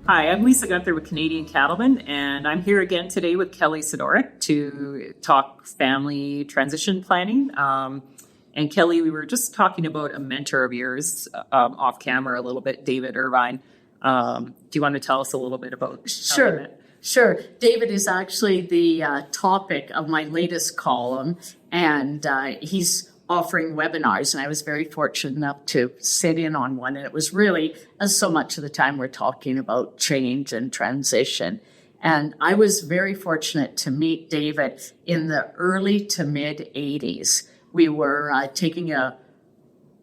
Hi, I'm Lisa Gunther with Canadian Cattlemen, and I'm here again today with Kelly Sidoric to talk family transition planning. And Kelly, we were just talking about a mentor of yours off camera a little bit, David Irvine. Do you want to tell us a little bit about how you Sure, met? sure. David is actually the topic of my latest column, and he's offering webinars. And I was very fortunate enough to sit in on one. And it was really, as so much of the time, we're talking about change and transition. And I was very fortunate to meet David in the early to mid 80s. We were taking a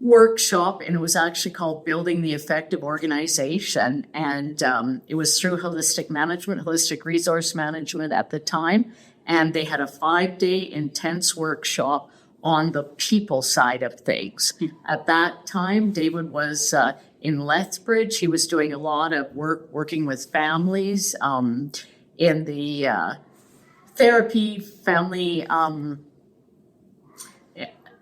workshop, and it was actually called Building the Effective Organization. And it was through Holistic Management, Holistic Resource Management at the time. And they had a 5-day intense workshop on the people side of things. At that time, David was in Lethbridge. He was doing a lot of work working with families in the therapy, family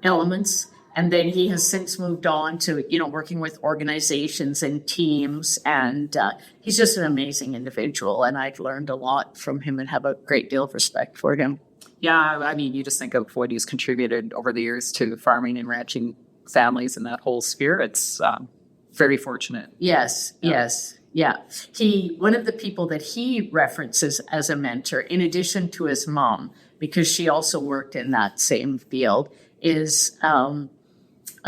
elements. And then he has since moved on to, working with organizations and teams. And he's just an amazing individual. And I've learned a lot from him and have a great deal of respect for him. Yeah, I mean, you just think of what he's contributed over the years to farming and ranching families and that whole sphere. It's very fortunate. Yes, yes. Yeah. One of the people that he references as a mentor, in addition to his mom, because she also worked in that same field, is a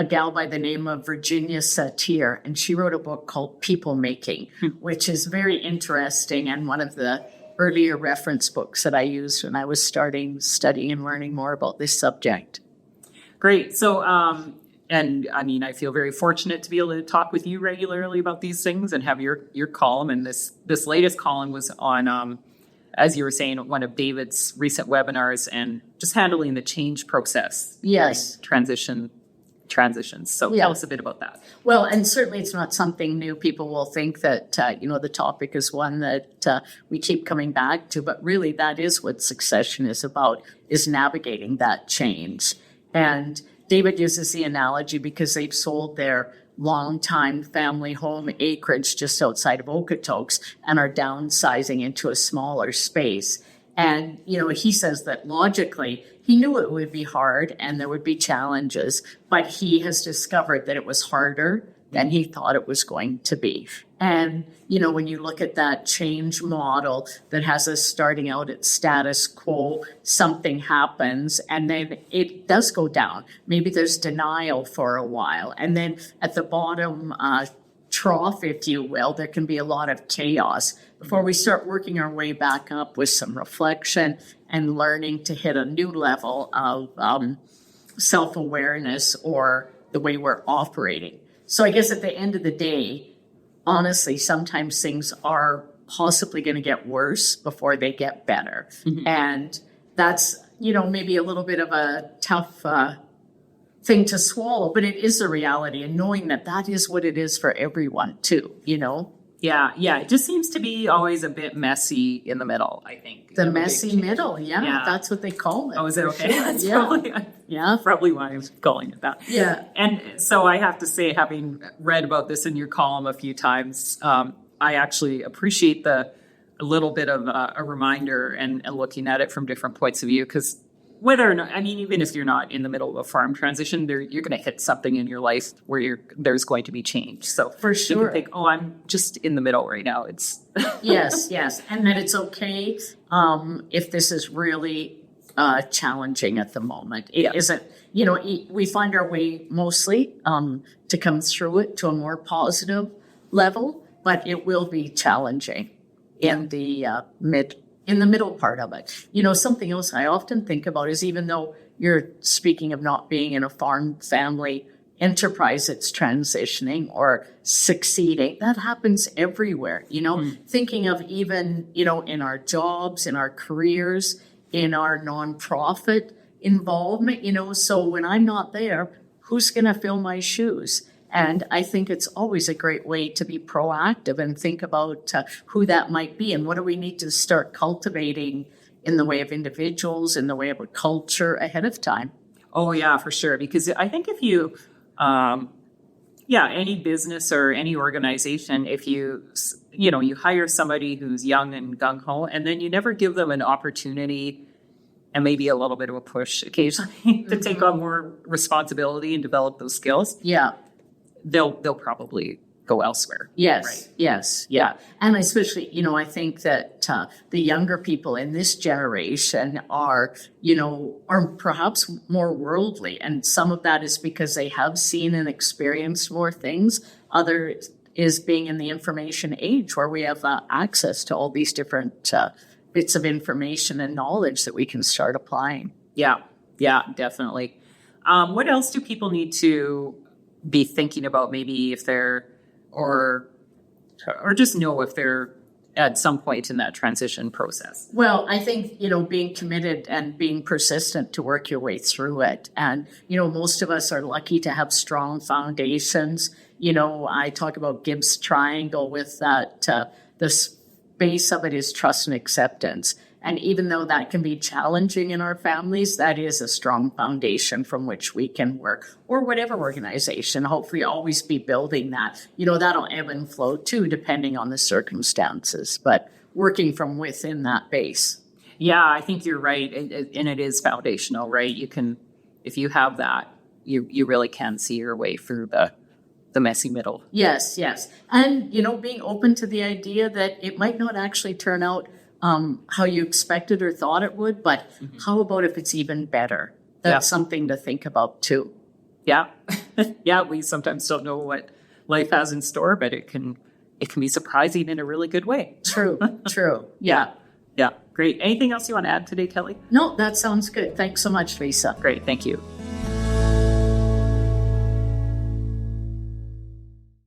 gal by the name of Virginia Satir, and she wrote a book called People Making, which is very interesting and one of the earlier reference books that I used when I was studying and learning more about this subject. Great. So, and I mean, I feel very fortunate to be able to talk with you regularly about these things and have your column. And this latest column was on, as you were saying, one of David's recent webinars and just handling the change process. Yes. Transitions. So tell us a bit about that. Well, and certainly it's not something new. People will think that, the topic is one that we keep coming back to, but really that is what succession is about, is navigating that change. And David uses the analogy because they've sold their longtime family home acreage just outside of Okotoks and are downsizing into a smaller space. And, he says that logically, he knew it would be hard and there would be challenges, but he has discovered that it was harder than he thought it was going to be. And, when you look at that change model that has us starting out at status quo, something happens and then it does go down. Maybe there's denial for a while. And then at the bottom trough, if you will, there can be a lot of chaos before we start working our way back up with some reflection and learning to hit a new level of self-awareness or the way we're operating. So I guess at the end of the day, honestly, sometimes things are possibly going to get worse before they get better. Mm-hmm. And that's, maybe a little bit of a tough thing to swallow, but it is a reality. And knowing that is what it is for everyone too, Yeah, it just seems to be always a bit messy in the middle, I think. The messy middle, yeah, that's what they call it. Oh, is it okay? Sure. That's yeah. Probably why I was calling it that. Yeah. And so I have to say, having read about this in your column a few times, I actually appreciate a little bit of a reminder and looking at it from different points of view, because whether or not, I mean, even if you're not in the middle of a farm transition, you're going to hit something in your life where there's going to be change. So for sure, you can think, I'm just in the middle right now. It's yes, and that it's okay if this is really challenging at the moment. It isn't. We find our way mostly to come through it to a more positive level, but it will be challenging in the middle part of it. Something else I often think about is, even though you're speaking of not being in a farm family enterprise that's transitioning or succeeding, that happens everywhere. Thinking of even, in our jobs, in our careers, in our nonprofit involvement, so when I'm not there, who's going to fill my shoes? And I think it's always a great way to be proactive and think about who that might be and what do we need to start cultivating in the way of individuals, in the way of a culture ahead of time. Oh, yeah, for sure. Because I think if you yeah, any business or any organization, if you hire somebody who's young and gung ho, and then you never give them an opportunity and maybe a little bit of a push occasionally to take on more responsibility and develop those skills, Yeah. they'll probably go elsewhere. Yes, Right. yes, yeah. And especially, I think that the younger people in this generation are perhaps more worldly. And some of that is because they have seen and experienced more things. Other is being in the information age where we have access to all these different bits of information and knowledge that we can start applying. Yeah, definitely. What else do people need to be thinking about, maybe if they're, or just know if they're at some point in that transition process? Well, I think, being committed and being persistent to work your way through it. And, most of us are lucky to have strong foundations. I talk about Gibbs triangle with that, the base of it is trust and acceptance. And even though that can be challenging in our families, that is a strong foundation from which we can work, or whatever organization, hopefully always be building that. That'll ebb and flow too, depending on the circumstances, but working from within that base. Yeah, I think you're right. And it is foundational, right? You can, if you have that, you really can see your way through the messy middle. Yes, yes. And, being open to the idea that it might not actually turn out how you expected or thought it would, but how about if it's even better? That's something to think about too. Yeah. Yeah, we sometimes don't know what life has in store, but it can be surprising in a really good way. True. Yeah. Yeah, great. Anything else you want to add today, Kelly? No, that sounds good. Thanks so much, Lisa. Great, thank you.